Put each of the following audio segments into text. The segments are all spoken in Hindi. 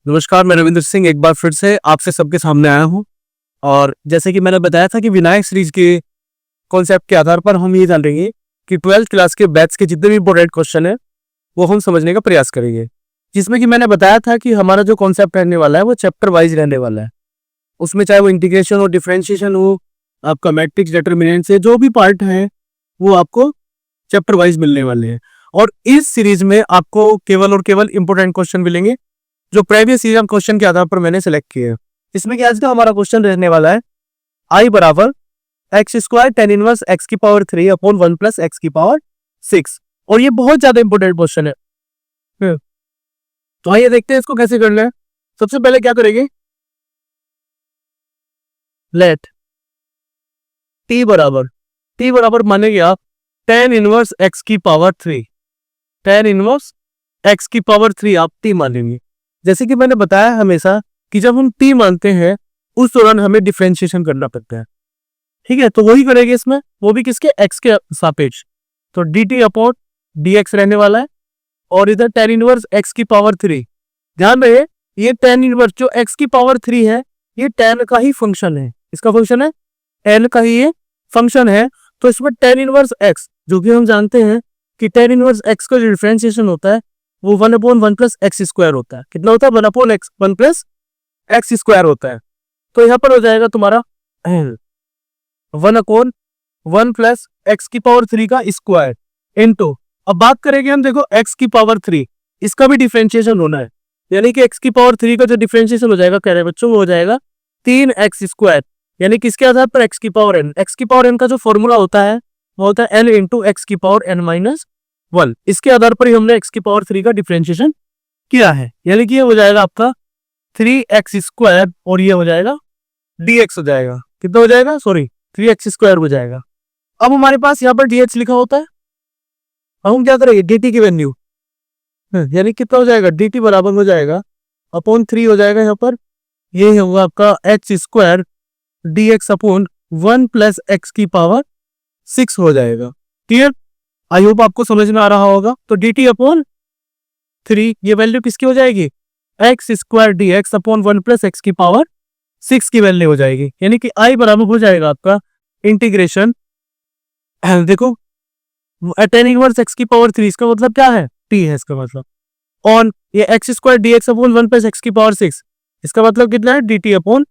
नमस्कार, मैं रविंद्र सिंह एक बार फिर से आपसे सबके सामने आया हूँ। और जैसे कि मैंने बताया था कि विनायक सीरीज के कॉन्सेप्ट के आधार पर हम ये जानेंगे कि 12th क्लास के बैच के जितने भी इंपॉर्टेंट क्वेश्चन है वो हम समझने का प्रयास करेंगे। जिसमें कि मैंने बताया था कि हमारा जो कॉन्सेप्ट रहने वाला है वो चैप्टर वाइज रहने वाला है। उसमें चाहे वो इंटीग्रेशन हो, डिफरेंशिएशन हो, आपका मैट्रिक्स डिटर्मिनेंट से जो भी पार्ट है वो आपको चैप्टर वाइज मिलने वाले हैं। और इस सीरीज में आपको केवल और केवल इंपॉर्टेंट क्वेश्चन मिलेंगे जो प्रीवियस ईयर क्वेश्चन के आधार पर मैंने सेलेक्ट किए हैं। इसमें कि आज का हमारा क्वेश्चन रहने वाला है I बराबर x square tan inverse x की पावर 3 अपॉन 1 प्लस एक्स की पावर 6। और ये बहुत ज्यादा इंपॉर्टेंट क्वेश्चन है। तो आइए देखते हैं इसको कैसे करना है। सबसे पहले क्या करेंगे, लेट t बराबर मानेंगे आप टेन इनवर्स एक्स की पावर 3, टेन इनवर्स एक्स की पावर 3 आप t मानेंगे। जैसे कि मैंने बताया हमेशा कि जब हम t मानते हैं उस दौरान हमें डिफरेंशिएशन करना पड़ता है। ठीक है, तो वही करेंगे इसमें, वो भी किसके, x के सापेक्ष। तो dt अपॉन dx रहने वाला है और इधर टेन इनवर्स x की पावर 3। ध्यान रहे ये टेन इनवर्स जो x की पावर 3 है ये tan का ही फंक्शन है। इसका फंक्शन है n का ही ये फंक्शन है। तो इसमें टेन इनवर्स x जो कि हम जानते हैं कि टेन इनवर्स x का जो डिफरेंशिएशन होता है वो 1 अपॉन 1 प्लस एक्स स्क्वायर होता है। कितना होता है, 1 upon x 1 plus x square होता है। तो यहाँ पर हो जाएगा तुम्हारा 1 अपॉन 1 प्लस एक्स की पावर 3 का स्क्वायर इनटू, अब बात करेंगे हम, देखो एक्स की पावर 3 इसका भी डिफरेंशिएशन होना है। यानी कि एक्स की पावर 3 का जो डिफरेंशिएशन हो जाएगा कह रहे बच्चों वो हो जाएगा 3x स्क्वायर, यानी किसके आधार पर, एक्स की पावर n। एक्स की पावर n का जो फॉर्मूला होता है वो होता है n इंटू एक्स की पावर n माइनस 1। इसके आधार पर ही हमने एक्स की पावर 3 का डिफरेंशिएशन किया है। यानी कि ये हो जाएगा आपका 3x स्क्वायर और ये हो जाएगा dx हो जाएगा। कितना हो जाएगा, सॉरी 3x स्क्वायर हो जाएगा। अब हमारे पास यहाँ पर dx लिखा होता है, हम क्या करेंगे dt की वैल्यू, यानी कितना हो जाएगा, dt बराबर हो जाएगा अपॉन 3 हो जाएगा यहाँ पर, ये होगा आपका x square dx upon 1 plus x की पावर 6 हो जाएगा। क्लियर, आई होप आपको समझ में आ रहा होगा। तो dt अपॉन 3 ये वैल्यू किसकी हो जाएगी, x square dx upon 1 plus x की पावर 6 की वैल्यू हो जाएगी। यानी कि i बराबर हो जाएगा आपका इंटीग्रेशन, देखो टेन इनवर्स एक्स की पावर 3 इसका मतलब क्या है, t है इसका मतलब, ऑन ये x square dx upon 1 plus x की पावर 6 इसका मतलब कितना है, dt अपॉन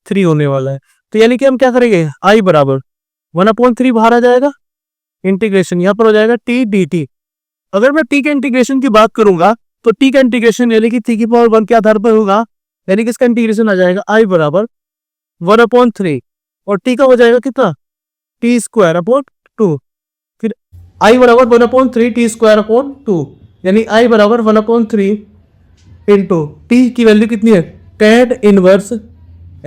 3 होने वाला है। तो यानी कि हम क्या करेंगे, i बराबर 1 अपॉन 3 बाहर आ जाएगा, इंटीग्रेशन यहाँ पर हो जाएगा t dt। अगर मैं t के इंटीग्रेशन की बात करूंगा तो t का इंटीग्रेशन यानी कि 3 की पावर 1 के आधार पर होगा, यानी कि इसका इंटीग्रेशन आ जाएगा i बराबर 1 अपॉन 3 और t का हो जाएगा कितना, t स्क्वायर अपॉन 2। फिर i बराबर 1 अपॉन 3 t स्क्वायर अपॉन 2, यानी i बराबर 1 अपॉन 3 इंटू t की वैल्यू कितनी है, टेन इनवर्स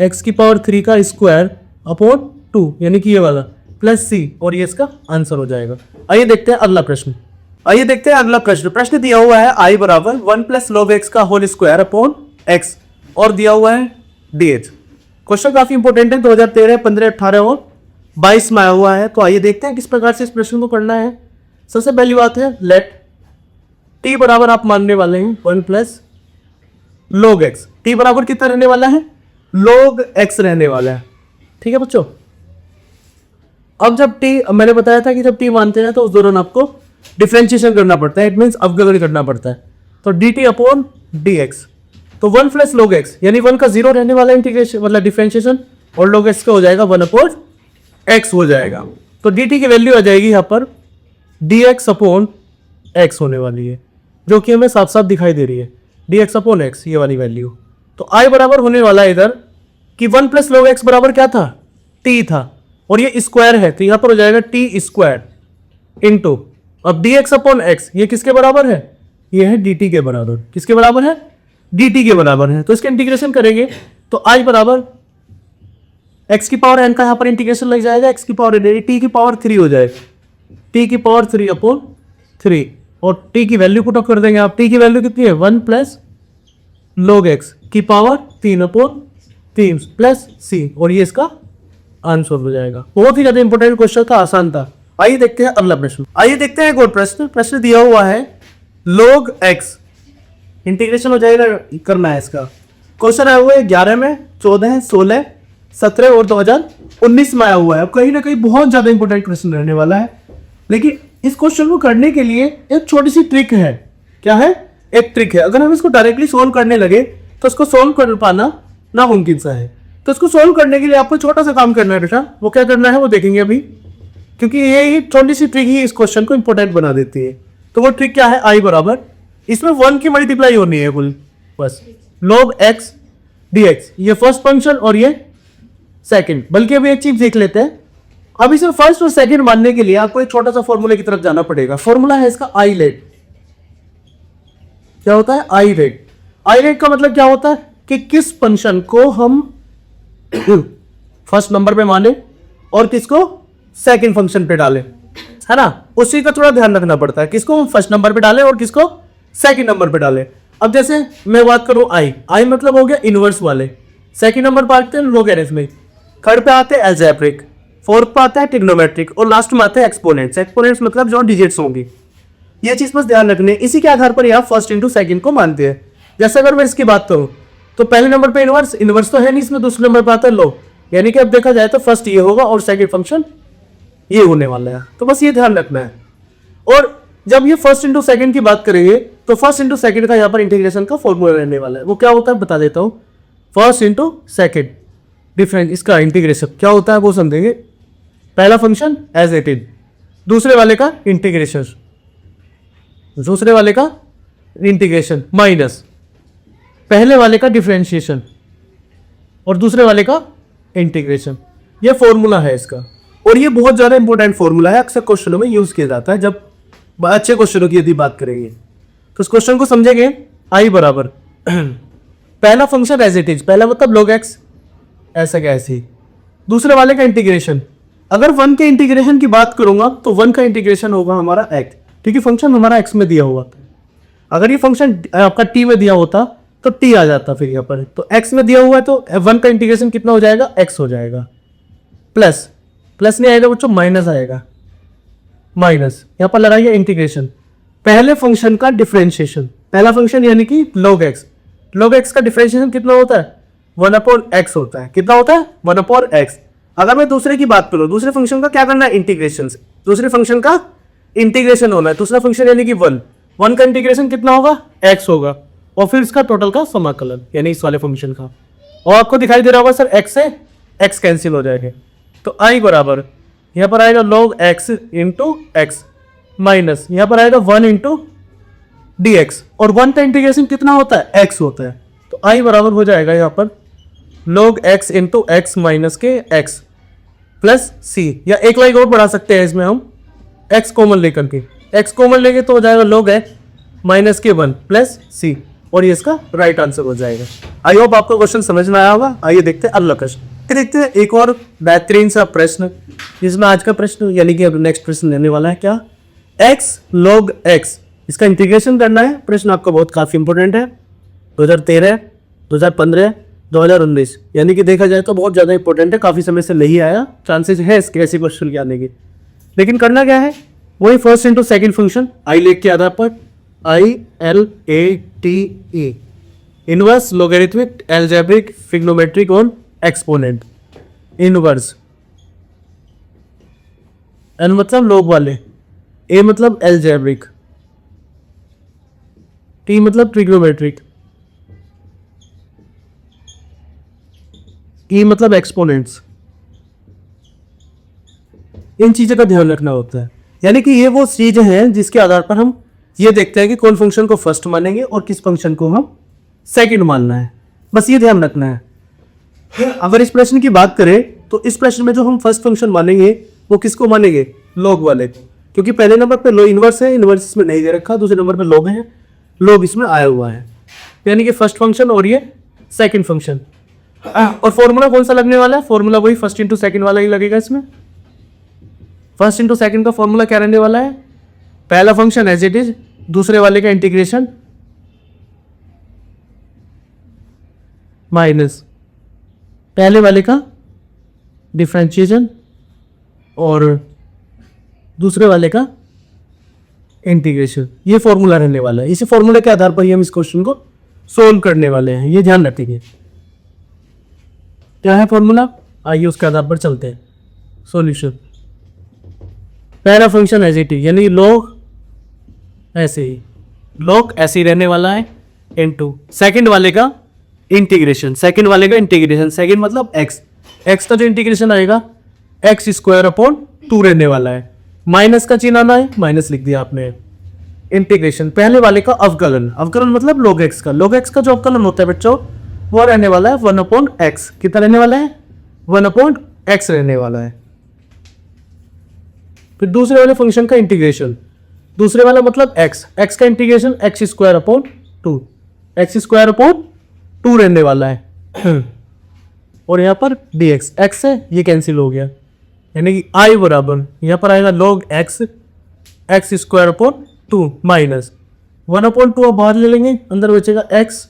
x की पावर 3 का स्क्वायर अपॉन 2, यानी कि ये वाला प्लस c, और ये इसका आंसर हो जाएगा। आइए देखते हैं अगला प्रश्न। प्रश्न दिया हुआ है i बराबर 1 प्लस log x का होल स्क्वायर अपॉन x और दिया हुआ है dh। क्वेश्चन काफी इंपॉर्टेंट है, 2013, 15, 18 और 22 में आया हुआ है। तो आइए देखते हैं किस प्रकार से इस प्रश्न को करना है। सबसे पहली बात है लेट t बराबर आप मानने वाले हैं 1 प्लस log x। t बराबर कितना रहने वाला है, log x रहने वाला है। ठीक है बच्चों, अब जब t, मैंने बताया था कि जब t मानते हैं तो उस दौरान आपको डिफरेंशिएशन करना पड़ता है, इट मींस अवकलन करना पड़ता है। तो dt अपॉन dx, तो 1 प्लस log x यानी 1 का 0 रहने वाला इंटीग्रेशन मतलब डिफरेंशिएशन, और log x का हो जाएगा 1 अपॉन x हो जाएगा। तो dt की वैल्यू आ जाएगी यहाँ पर dx अपॉन x होने वाली है, जो कि हमें साफ साफ दिखाई दे रही है, dx अपॉन x ये वाली वैल्यू। तो i बराबर होने वाला है इधर कि 1 प्लस log x बराबर क्या था, t था, और ये स्क्वायर है तो यहाँ पर हो जाएगा t स्क्वायर इंटू, अब dx अपॉन x ये किसके बराबर है, ये है dt के बराबर। किसके बराबर है, dt के बराबर है। तो इसका इंटीग्रेशन करेंगे तो i बराबर x की पावर n का यहाँ पर इंटीग्रेशन लग जाएगा, x की पावर n t की पावर 3 हो जाएगा, t की पावर 3 अपॉन 3, और t की वैल्यू पुट कर देंगे आप। t की वैल्यू कितनी है, 1 प्लस log x की पावर 3 अपॉन 3 प्लस c, और ये इसका आंसर हो जाएगा। बहुत ही ज्यादा इंपॉर्टेंट क्वेश्चन था, आसान था। आइए देखते हैं अगला प्रश्न। आइए देखते हैं एक और प्रश्न। प्रश्न दिया हुआ है log x इंटीग्रेशन हो जाएगा, करना है इसका। क्वेश्चन आया हुआ है 11 में, 14, 16, 17 और 2019 में आया हुआ है। अब कहीं ना कहीं बहुत ज्यादा इंपॉर्टेंट क्वेश्चन रहने वाला है, लेकिन इस क्वेश्चन को करने के लिए एक छोटी सी ट्रिक है। क्या है? एक ट्रिक है। अगर हम इसको डायरेक्टली सोल्व करने लगे तो इसको सोल्व कर पाना नामुमकिन सा है। तो इसको सोल्व करने के लिए आपको छोटा सा काम करना है बेटा। वो क्या करना है वो देखेंगे अभी, क्योंकि ये ही छोटी सी ट्रिक ही इस क्वेश्चन को इंपॉर्टेंट बना देती है। तो वो ट्रिक क्या है? आई बराबर, इसमें 1 की मल्टीप्लाई होनी है कुल, बस log x dx, ये फर्स्ट फंक्शन और ये सेकंड। बल्कि अभी एक चीज देख लेते हैं। अब इसे फर्स्ट और सेकंड मानने के लिए आपको एक छोटा सा फॉर्मूले की तरफ जाना पड़ेगा। फॉर्मूला है इसका आई लेट। क्या होता है? I let. आई लेट का मतलब क्या होता है कि किस फंक्शन को हम फर्स्ट नंबर पे माने और किसको सेकंड फंक्शन पे डालें, है ना? उसी का थोड़ा ध्यान रखना पड़ता है, किसको हम फर्स्ट नंबर पे डालें और किसको सेकंड नंबर पे डालें। अब जैसे मैं बात करूं आई मतलब हो गया इनवर्स वाले, सेकंड नंबर पर आते हैं लोगरिथमिक, थर्ड पे आते हैं अलजेब्रिक, फोर्थ पे आता है ट्रिग्नोमेट्रिक और लास्ट में आते हैं एक्सपोनेंट्स। एक्सपोनेंट्स मतलब जो डिजिट्स होंगी। ये चीज बस ध्यान रखनी है। इसी के आधार पर आप फर्स्ट इंटू सेकंड को मानते हैं। जैसे अगर मैं इसकी बात करूं तो पहले नंबर पे इनवर्स तो है नहीं इसमें, दूसरे नंबर पर आता है लो, यानी कि अब देखा जाए तो फर्स्ट ये होगा और सेकंड फंक्शन ये होने वाला है। तो बस ये ध्यान रखना है। और जब ये फर्स्ट इंटू सेकंड की बात करेंगे तो फर्स्ट इंटू सेकंड का यहाँ पर इंटीग्रेशन का फॉर्मूला रहने वाला है। वो क्या होता है बता देता हूँ। फर्स्ट इंटू सेकंड डिफरेंस, इसका इंटीग्रेशन क्या होता है वो समझेंगे। पहला फंक्शन एज इट इज, दूसरे वाले का इंटीग्रेशन, दूसरे वाले का इंटीग्रेशन माइनस पहले वाले का डिफरेंशिएशन और दूसरे वाले का इंटीग्रेशन। ये फॉर्मूला है इसका, और ये बहुत ज्यादा इंपॉर्टेंट फॉर्मूला है। अक्सर क्वेश्चनों में यूज किया जाता है जब अच्छे क्वेश्चनों की यदि बात करेंगे तो इस क्वेश्चन को समझेंगे। आई बराबर पहला फंक्शन एज इट इज, पहला मतलब log x ऐसा क्या ऐसी, दूसरे वाले का इंटीग्रेशन। अगर 1 के इंटीग्रेशन की बात करूंगा तो 1 का इंटीग्रेशन होगा हमारा x, क्योंकि फंक्शन हमारा x में दिया हुआ। अगर ये फंक्शन आपका t में दिया होता तो t आ जाता फिर यहाँ पर। तो x में दिया हुआ है तो 1 का इंटीग्रेशन कितना हो जाएगा? x हो जाएगा। प्लस प्लस नहीं आएगा बच्चों, माइनस आएगा। माइनस यहाँ पर लगाइए इंटीग्रेशन, पहले फंक्शन का डिफरेंशिएशन। पहला फंक्शन यानी कि log x, log x का डिफरेंशिएशन कितना होता है? 1/x होता है। कितना होता है? 1/x। अगर मैं दूसरे की बात करूं, दूसरे फंक्शन का क्या करना है? इंटीग्रेशन से दूसरे फंक्शन का इंटीग्रेशन होना है। दूसरा फंक्शन यानी कि 1 का इंटीग्रेशन कितना होगा? x होगा, और फिर इसका टोटल का समाकलन यानी इस वाले फंक्शन का। और आपको दिखाई दे रहा होगा सर x से x कैंसिल हो जाएगा। तो i बराबर यहाँ पर आएगा log x into x minus यहाँ पर आएगा 1 इंटू dx, और 1 का इंटीग्रेशन कितना होता है? x होता है। तो i बराबर हो जाएगा यहाँ पर log x into x minus के x प्लस c, या एक लाइन और बढ़ा सकते हैं इसमें हम x कॉमन लेकर के। x कॉमन लेंगे तो हो जाएगा log x माइनस के 1 प्लस c, और ये इसका राइट आंसर हो जाएगा। आई होप आपको क्वेश्चन समझ में आया होगा। आइए देखते हैं अगला प्रश्न। देखते हैं एक और बेहतरीन सा प्रश्न, जिसमें आज का प्रश्न यानी कि अब नेक्स्ट प्रश्न लेने वाला है क्या? x log x, इसका इंटीग्रेशन करना है। प्रश्न आपका बहुत काफी इंपॉर्टेंट है। 2013, 2015, 2019 यानी कि देखा जाए तो बहुत ज्यादा इंपॉर्टेंट है। काफी समय से नहीं आया, चांसेस है इसके ऐसे क्वेश्चन के आने के। लेकिन करना क्या है? वही first into second function I let के आधार पर, ILATE, inverse, logarithmic, algebraic, trigonometric और एक्सपोनेंट। इनवर्स, एन मतलब लोग वाले, ए मतलब अलजेब्रिक, टी मतलब ट्रिग्नोमेट्रिक, ई मतलब एक्सपोनेंट्स। इन चीजों का ध्यान रखना होता है, यानी कि ये वो चीजें हैं जिसके आधार पर हम ये देखते हैं कि कौन फंक्शन को फर्स्ट मानेंगे और किस फंक्शन को हम सेकंड मानना है। बस ये ध्यान रखना है। अगर इस प्रश्न की बात करें तो इस प्रश्न में जो हम फर्स्ट फंक्शन मानेंगे वो किसको मानेंगे? लॉग वाले, क्योंकि पहले नंबर पे लो इनवर्स है, इनवर्स इसमें नहीं दे रखा। दूसरे नंबर पे लॉग है, लॉग इसमें आया हुआ है, यानी कि फर्स्ट फंक्शन और ये सेकंड फंक्शन। और फॉर्मूला कौन सा लगने वाला है? फॉर्मूला वही फर्स्ट इंटू सेकंड वाला ही लगेगा इसमें। फर्स्ट इंटू सेकंड का फॉर्मूला क्या रहने वाला है? पहला फंक्शन एज इट इज, दूसरे वाले का इंटीग्रेशन माइनस पहले वाले का डिफरेंशिएशन और दूसरे वाले का इंटीग्रेशन, ये फॉर्मूला रहने वाला है। इसी फॉर्मूले के आधार पर ही हम इस क्वेश्चन को सोल्व करने वाले हैं, ये ध्यान रखिए। क्या है फॉर्मूला, आइए उसके आधार पर चलते हैं। सॉल्यूशन, पहला फंक्शन एज इट इज यानी लॉग ऐसे ही, लॉग ऐसे ही रहने वाला है इनटू सेकंड वाले का इंटीग्रेशन, सेकंड वाले का इंटीग्रेशन, सेकंड मतलब एक्स, एक्स का जो इंटीग्रेशन आएगा एक्स स्क्वायर अपॉन 2 रहने वाला है। माइनस का चिन्ह आना है, माइनस लिख दिया आपने। इंटीग्रेशन पहले वाले का अवकलन, अवकलन मतलब log x का, log x का जो अवकलन होता है बच्चों वो रहने वाला है 1 अपॉन एक्स। कितना रहने वाला है, 1 अपॉन एक्स रहने वाला है। फिर दूसरे वाले फंक्शन का इंटीग्रेशन, दूसरे वाला मतलब x, x का integration x square upon 2, x square upon 2 रहने वाला है। और यहाँ पर dx, x है ये कैंसिल हो गया, यानी कि i बराबर यहाँ पर आएगा log x, x square upon 2 minus 1 upon 2 अब बाहर ले लेंगे, अंदर बचेगा x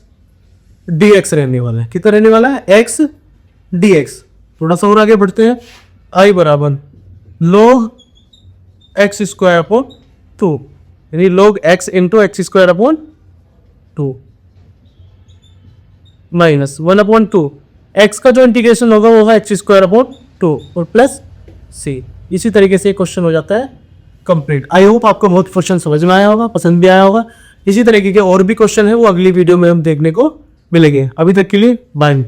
dx रहने वाला है। कितना रहने वाला है, x dx। थोड़ा सा और आगे बढ़ते हैं, i बराबर log x स्क्वायर अपॉन 2, यानी log x into x square upon 2 minus 1 upon 2, x का जो इंटीग्रेशन होगा वो होगा एक्स स्क्वायर अपॉन 2 और प्लस c। इसी तरीके से क्वेश्चन हो जाता है कंप्लीट। आई होप आपको बहुत क्वेश्चन समझ में आया होगा, पसंद भी आया होगा। इसी तरीके के और भी क्वेश्चन है वो अगली वीडियो में हम देखने को मिलेंगे। अभी तक के लिए बाय।